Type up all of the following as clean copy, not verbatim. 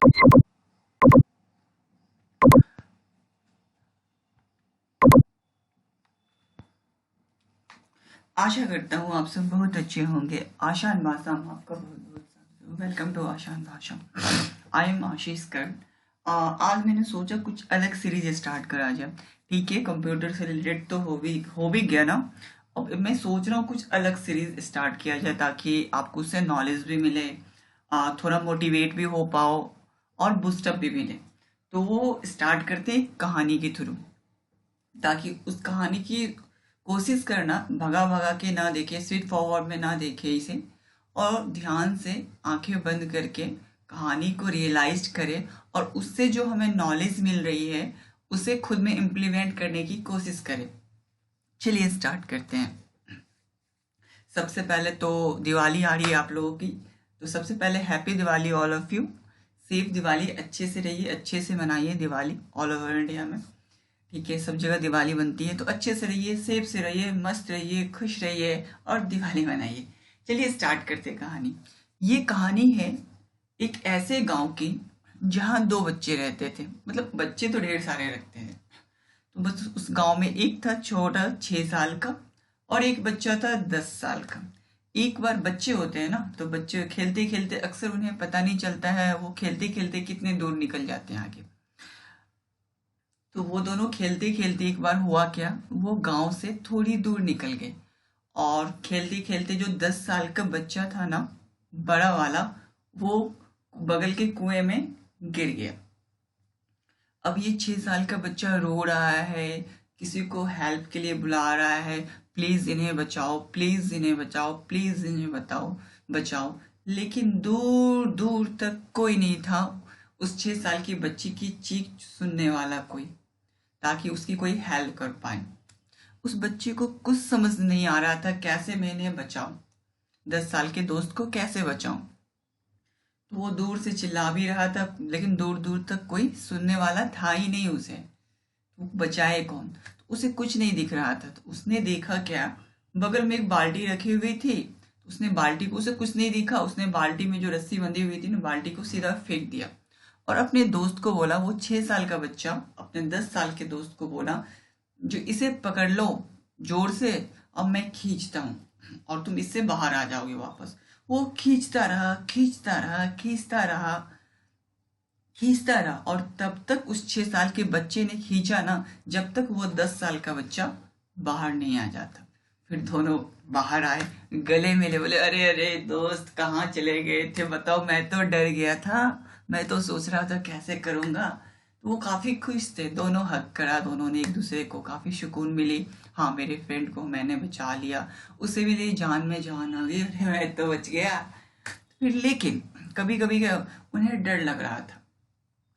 आशा करता हूँ आप सब बहुत अच्छे होंगे। आशान भाषा में आपका बहुत बहुत स्वागत है। वेलकम टू आशान भाषा। आई एम आशीष कर। आज मैंने सोचा कुछ अलग सीरीज स्टार्ट करा जाए। ठीक है, कंप्यूटर से रिलेटेड तो हो भी गया ना। अब मैं सोच रहा हूँ कुछ अलग सीरीज स्टार्ट किया जाए ताकि आपको उससे नॉलेज भी मिले, थोड़ा मोटिवेट भी हो पाओ और बूस्टअप भी मिले। तो वो स्टार्ट करते हैं कहानी के थ्रू, ताकि उस कहानी की कोशिश करना भगा भगा के ना देखे, स्ट्रेट फॉरवर्ड में ना देखे इसे, और ध्यान से आंखें बंद करके कहानी को रियलाइज करें और उससे जो हमें नॉलेज मिल रही है उसे खुद में इम्प्लीमेंट करने की कोशिश करें। चलिए स्टार्ट करते हैं। सबसे पहले तो दिवाली आ रही है आप लोगों की, तो सबसे पहले happy Diwali all of you. Safe Diwali, अच्छे से रहिए, अच्छे से मनाइए दिवाली ऑल ओवर इंडिया में। ठीक है, सब जगह दिवाली बनती है तो अच्छे से रहिए, सेफ से रहिए, मस्त रहिए, खुश रहिए और दिवाली मनाइए। चलिए स्टार्ट करते हैं कहानी। ये कहानी है एक ऐसे गांव की जहाँ दो बच्चे रहते थे। मतलब बच्चे तो ढेर सारे रखते हैं, तो बस उस गांव में एक था छोटा 6 साल का और एक बच्चा था 10 साल का। एक बार बच्चे होते हैं ना, तो बच्चे खेलते खेलते अक्सर उन्हें पता नहीं चलता है वो खेलते खेलते कितने दूर निकल जाते हैं आगे। तो वो दोनों खेलते खेलते एक बार हुआ क्या, वो गांव से थोड़ी दूर निकल गए और खेलते खेलते जो 10 साल का बच्चा था ना, बड़ा वाला, वो बगल के कुएं में गिर गया। अब ये 6 साल का बच्चा रो रहा है, किसी को हेल्प के लिए बुला रहा है, प्लीज इन्हें बचाओ, प्लीज इन्हें बचाओ, प्लीज इन्हें बताओ, बचाओ। लेकिन दूर दूर तक कोई नहीं था उस 6 साल की बच्ची की चीख सुनने वाला कोई, ताकि उसकी कोई हेल्प कर पाए। उस बच्चे को कुछ समझ नहीं आ रहा था कैसे मैं इन्हें बचाऊं, 10 साल के दोस्त को कैसे बचाऊं। तो वो दूर से चिल्ला भी रहा था लेकिन दूर दूर तक कोई सुनने वाला था ही नहीं उसे। तो बचाए कौन, तो उसे कुछ नहीं दिख रहा था। तो उसने देखा क्या, बगल में एक बाल्टी रखी हुई थी, तो उसने बाल्टी को, उसे कुछ नहीं दिखा, उसने बाल्टी में जो रस्सी बंधी हुई थी ना, बाल्टी को सीधा फेंक दिया और अपने दोस्त को बोला, वो 6 साल का बच्चा अपने 10 साल के दोस्त को बोला, जो इसे पकड़ लो जोर से, अब मैं खींचता हूँ और तुम इससे बाहर आ जाओगे वापस। वो खींचता रहा, खींचता रहा, खींचता रहा, खींचता रहा और तब तक उस 6 साल के बच्चे ने खींचा ना, जब तक वो 10 साल का बच्चा बाहर नहीं आ जाता। फिर दोनों बाहर आए, गले मिले, बोले अरे अरे दोस्त कहाँ चले गए थे, बताओ, मैं तो डर गया था, मैं तो सोच रहा था कैसे करूंगा। तो वो काफी खुश थे, दोनों हक करा, दोनों ने एक दूसरे को, काफी सुकून मिली। हाँ, मेरे फ्रेंड को मैंने बचा लिया, उसे भी मेरी जान में जान आ गई, अरे मैं तो बच गया। फिर लेकिन कभी कभी उन्हें डर लग रहा था।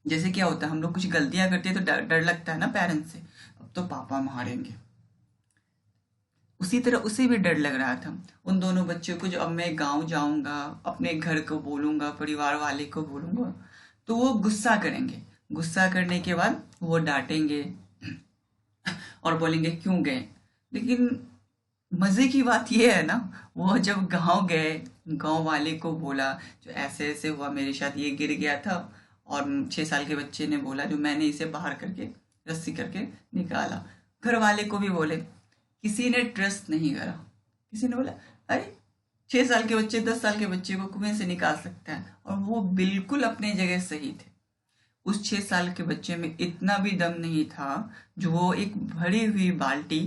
जैसे क्या होता है, हम लोग कुछ गलतियां करते हैं तो डर डर लगता है ना पेरेंट्स से, अब तो पापा मारेंगे। उसी तरह उसे भी डर लग रहा था उन दोनों बच्चों को, जो अब मैं गांव जाऊंगा, अपने घर को बोलूंगा, परिवार वाले को बोलूंगा, तो वो गुस्सा करेंगे। गुस्सा करने के बाद वो डांटेंगे और बोलेंगे क्यों गए। लेकिन मजे की बात यह है ना, वो जब गांव गए, गांव वाले को बोला जो ऐसे ऐसे हुआ मेरे साथ, ये गिर गया था और 6 साल के बच्चे ने बोला जो मैंने इसे बाहर करके रस्सी करके निकाला। घर वाले को भी बोले, किसी ने ट्रस्ट नहीं करा। किसी ने बोला अरे 6 साल के बच्चे 10 साल के बच्चे को कुएं से निकाल सकता है, और वो बिल्कुल अपने जगह सही थे। उस 6 साल के बच्चे में इतना भी दम नहीं था जो वो एक भरी हुई बाल्टी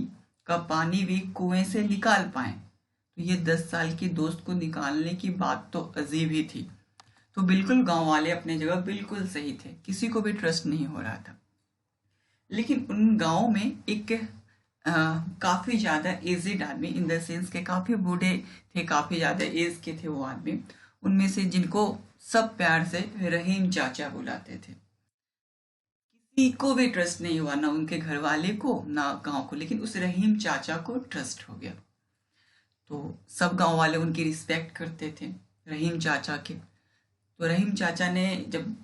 का पानी भी कुएं से निकाल पाए। तो ये 10 साल की दोस्त को निकालने की बात तो अजीब ही थी। तो बिल्कुल गांव वाले अपने जगह बिल्कुल सही थे, किसी को भी ट्रस्ट नहीं हो रहा था। लेकिन उन गांव में एक काफी ज्यादा एजिड आदमी, इन द सेंस के काफी बूढ़े थे, काफी ज्यादा एज के थे वो आदमी, उनमें से जिनको सब प्यार से रहीम चाचा बुलाते थे। किसी को भी ट्रस्ट नहीं हुआ, ना उनके घर वाले को ना गांव को, लेकिन उस रहीम चाचा को ट्रस्ट हो गया। तो सब गांव वाले उनकी रिस्पेक्ट करते थे रहीम चाचा के। तो रहीम चाचा ने जब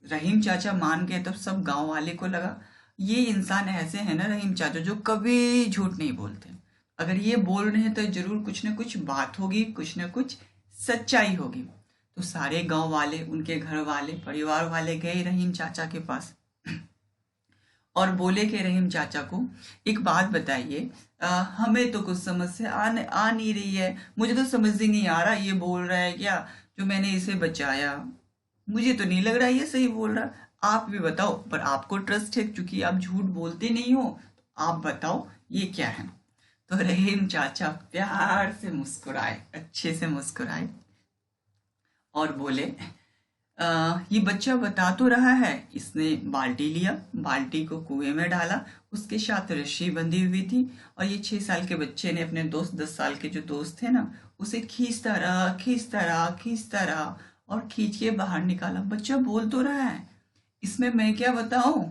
रहीम चाचा मान गए तब सब गांव वाले को लगा ये इंसान ऐसे है ना रहीम चाचा, जो कभी झूठ नहीं बोलते। अगर ये बोल रहे हैं तो जरूर कुछ ना कुछ बात होगी, कुछ ना कुछ सच्चाई होगी। तो सारे गांव वाले, उनके घर वाले, परिवार वाले गए रहीम चाचा के पास और बोले कि रहीम चाचा को एक बात बताइए, हमें तो कुछ समझ से आ नहीं रही है, मुझे तो समझ ही नहीं आ रहा ये बोल रहा है क्या जो मैंने इसे बचाया, मुझे तो नहीं लग रहा ये सही बोल रहा, आप भी बताओ। पर आपको ट्रस्ट है क्योंकि आप झूठ बोलते नहीं हो, तो आप बताओ ये क्या है। तो रहीम चाचा प्यार से मुस्कुराए, अच्छे से मुस्कुराए और बोले, ये बच्चा बता तो रहा है, इसने बाल्टी लिया, बाल्टी को कुएं में डाला, उसके साथ रस्सी बंधी हुई थी और ये 6 साल के बच्चे ने अपने दोस्त 10 साल के जो दोस्त थे ना उसे खींचता रहा खींचता रहा खींचता रहा और खींच के बाहर निकाला। बच्चा बोल तो रहा है, इसमें मैं क्या बताऊं,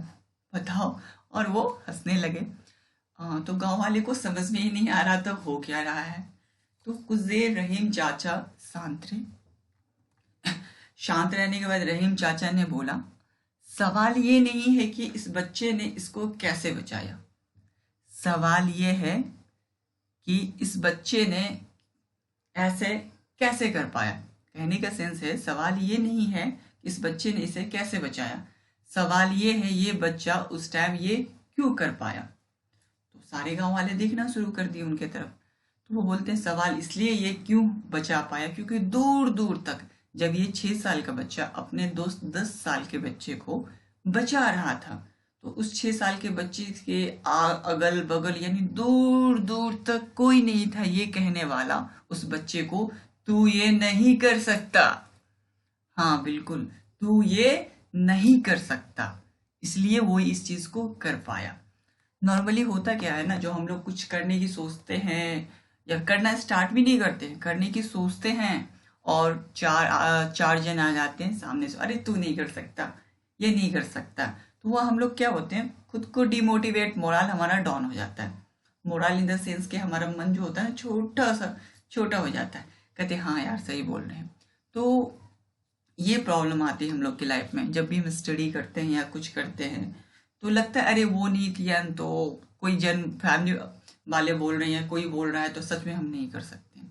बताओ। और वो हंसने लगे। तो गांव वाले को समझ में ही नहीं आ रहा था हो क्या रहा है। तो कुछ देर रहीम चाचा शांत रहे। शांत रहने के बाद रहीम चाचा ने बोला, सवाल ये नहीं है कि इस बच्चे ने इसको कैसे बचाया, सवाल ये है कि इस बच्चे ने ऐसे कैसे कर पाया। कहने का सेंस है, सवाल ये नहीं है कि इस बच्चे ने इसे कैसे बचाया, सवाल ये है ये बच्चा उस टाइम ये क्यों कर पाया। तो सारे गांव वाले देखना शुरू कर दिए उनके तरफ। तो वो बोलते हैं सवाल इसलिए ये क्यों बचा पाया क्योंकि दूर दूर तक जब ये 6 साल का बच्चा अपने दोस्त 10 साल के बच्चे को बचा रहा था तो उस 6 साल के बच्चे के अगल बगल यानी दूर दूर तक कोई नहीं था ये कहने वाला उस बच्चे को तू ये नहीं कर सकता। हाँ बिल्कुल, तू ये नहीं कर सकता, इसलिए वो इस चीज को कर पाया। नॉर्मली होता क्या है ना, जो हम लोग कुछ करने की सोचते हैं या करना स्टार्ट भी नहीं करते हैं, करने की सोचते हैं और चार जन आ जाते हैं सामने से, अरे तू नहीं कर सकता, ये नहीं कर सकता, तो वह हम लोग क्या होते हैं खुद को डिमोटिवेट, मोरल हमारा डाउन हो जाता है। मोरल इन द सेंस कि हमारा मन जो होता है छोटा हो जाता है, कहते हैं हाँ यार सही बोल रहे हैं। तो ये प्रॉब्लम आती है हम लोग की लाइफ में, जब भी हम स्टडी करते हैं या कुछ करते हैं तो लगता है अरे वो नहीं किया तो कोई जन फैमिली वाले बोल रहे हैं, कोई बोल रहा है तो सच में हम नहीं कर सकते।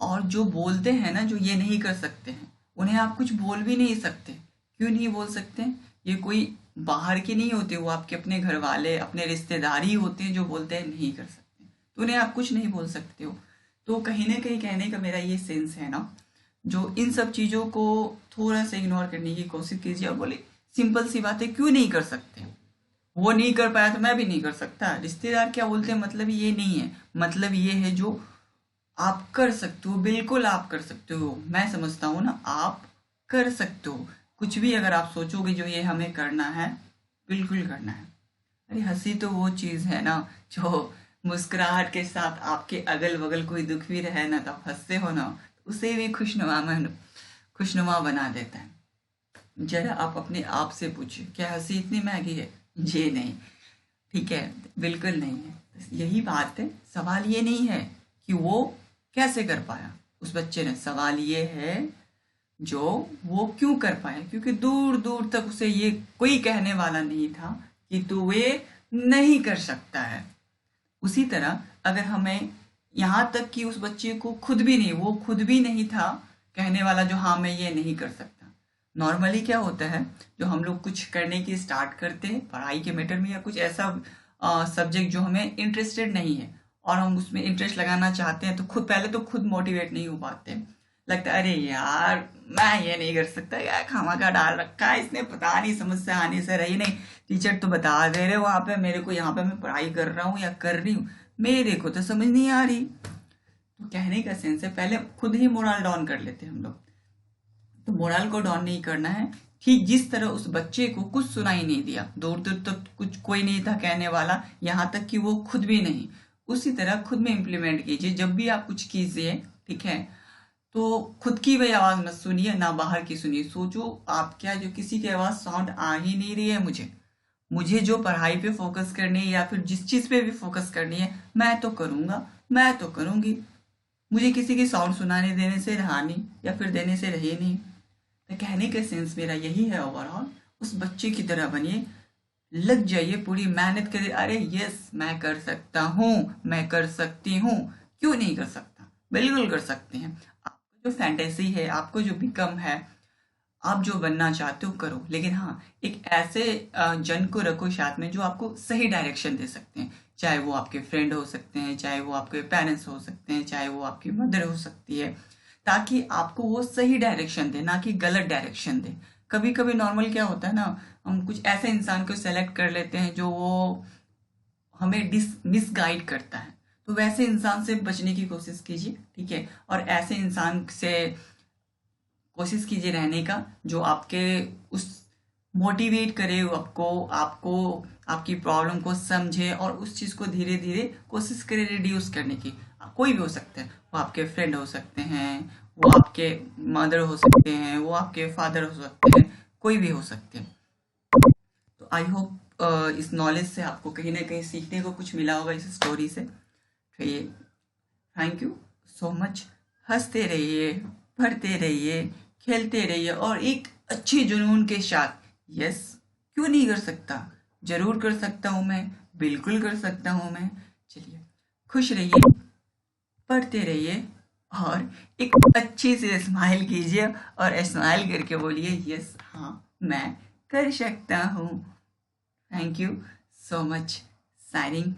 और जो बोलते हैं ना, जो ये नहीं कर सकते हैं, उन्हें आप कुछ बोल भी नहीं सकते। क्यों नहीं बोल सकते? ये कोई बाहर के नहीं होते, वो आपके अपने घर वाले, अपने रिश्तेदार ही होते हैं जो बोलते हैं नहीं कर सकते, तो उन्हें आप कुछ नहीं बोल सकते हो। तो कहीं ना कहीं कहने का मेरा ये सेंस है ना, जो इन सब चीज़ों को थोड़ा सा इग्नोर करने की कोशिश कीजिए और बोले सिंपल सी बात है, क्यों नहीं कर सकते, वो नहीं कर पाया तो मैं भी नहीं कर सकता। रिश्तेदार क्या बोलते हैं मतलब ये नहीं है, मतलब ये है जो आप कर सकते हो, बिल्कुल आप कर सकते हो। मैं समझता हूँ ना, आप कर सकते हो कुछ भी, अगर आप सोचोगे जो ये हमें करना है बिल्कुल करना है। अरे हंसी तो वो चीज़ है ना जो मुस्कुराहट के साथ आपके अगल बगल कोई दुख भी रहे ना तो आप हंसते हो ना, उसे भी खुशनुमा बना देता है। जरा आप अपने आप से पूछिए, क्या हंसी इतनी महंगी है? ये नहीं, ठीक है, बिल्कुल नहीं है। यही बात है, सवाल ये नहीं है कि वो कैसे कर पाया उस बच्चे ने, सवाल ये है जो वो क्यों कर पाया, क्योंकि दूर दूर तक उसे ये कोई कहने वाला नहीं था कि तू ये नहीं कर सकता है। उसी तरह अगर हमें यहाँ तक कि उस बच्चे को खुद भी नहीं था कहने वाला जो हाँ मैं ये नहीं कर सकता। नॉर्मली क्या होता है, जो हम लोग कुछ करने की स्टार्ट करते हैं पढ़ाई के मैटर में या कुछ ऐसा सब्जेक्ट जो हमें इंटरेस्टेड नहीं है और हम उसमें इंटरेस्ट लगाना चाहते हैं, तो पहले तो खुद मोटिवेट नहीं हो पाते, लगता है अरे यार मैं ये नहीं कर सकता, यार खामखा डाल रखा है इसने, पता नहीं समझ से आने से रही नहीं, टीचर तो बता दे रहे वहां पे मेरे को, यहाँ पे मैं पढ़ाई कर रहा हूँ या कर रही हूँ, मेरे को तो समझ नहीं आ रही। तो कहने का सेंस है पहले खुद ही मोरल डाउन कर लेते हैं हम लोग। तो मोरल को डाउन नहीं करना है। ठीक जिस तरह उस बच्चे को कुछ सुनाई नहीं दिया, दूर दूर तक कुछ कोई नहीं था कहने वाला, यहाँ तक कि वो खुद भी नहीं, उसी तरह खुद में इम्प्लीमेंट कीजिए। जब भी आप कुछ कीजिए, ठीक है, तो खुद की वही आवाज मत सुनिए, ना बाहर की सुनिए। सोचो आप क्या, जो किसी की आवाज साउंड आ ही नहीं रही है, मुझे जो पढ़ाई पे फोकस करनी है या फिर जिस चीज पे भी फोकस करनी है मैं तो करूंगा, मैं तो करूंगी, मुझे किसी की साउंड सुनाने देने से रहा नहीं या फिर देने से रही नहीं। तो कहने का सेंस मेरा यही है, ओवरऑल उस बच्चे की तरह बनिए, लग जाइए, पूरी मेहनत करिए। अरे यस मैं कर सकता हूँ, मैं कर सकती हूँ, क्यों नहीं कर सकता, बिल्कुल कर सकते हैं। जो फैंटेसी है, आपको जो बिकम है, आप जो बनना चाहते हो करो, लेकिन हाँ एक ऐसे जन को रखो साथ में जो आपको सही डायरेक्शन दे सकते हैं। चाहे वो आपके फ्रेंड हो सकते हैं, चाहे वो आपके पेरेंट्स हो सकते हैं, चाहे वो आपकी मदर हो सकती है, ताकि आपको वो सही डायरेक्शन दे, ना कि गलत डायरेक्शन दे। कभी कभी नॉर्मल क्या होता है ना, हम कुछ ऐसे इंसान को सेलेक्ट कर लेते हैं जो वो हमें मिसगाइड करता है। तो वैसे इंसान से बचने की कोशिश कीजिए, ठीक है। और ऐसे इंसान से कोशिश कीजिए रहने का जो आपके उस मोटिवेट करे, वो आपको आपको आपकी प्रॉब्लम को समझे और उस चीज़ को धीरे धीरे कोशिश करे रिड्यूस करने की। कोई भी हो सकते हैं, वो आपके फ्रेंड हो सकते हैं, वो आपके मदर हो सकते हैं, वो आपके फादर हो सकते हैं, कोई भी हो सकते हैं। तो आई होप इस नॉलेज से आपको कहीं ना कहीं सीखने को कुछ मिला होगा इस स्टोरी से। तो ये थैंक यू सो मच। हंसते रहिए, पढ़ते रहिए, खेलते रहिए और एक अच्छे जुनून के साथ। यस, क्यों नहीं कर सकता, जरूर कर सकता हूँ मैं, बिल्कुल कर सकता हूँ मैं। चलिए, खुश रहिए, पढ़ते रहिए और एक अच्छी सी स्माइल कीजिए और स्माइल करके बोलिए यस, हाँ मैं कर सकता हूँ। Thank you so much. Signing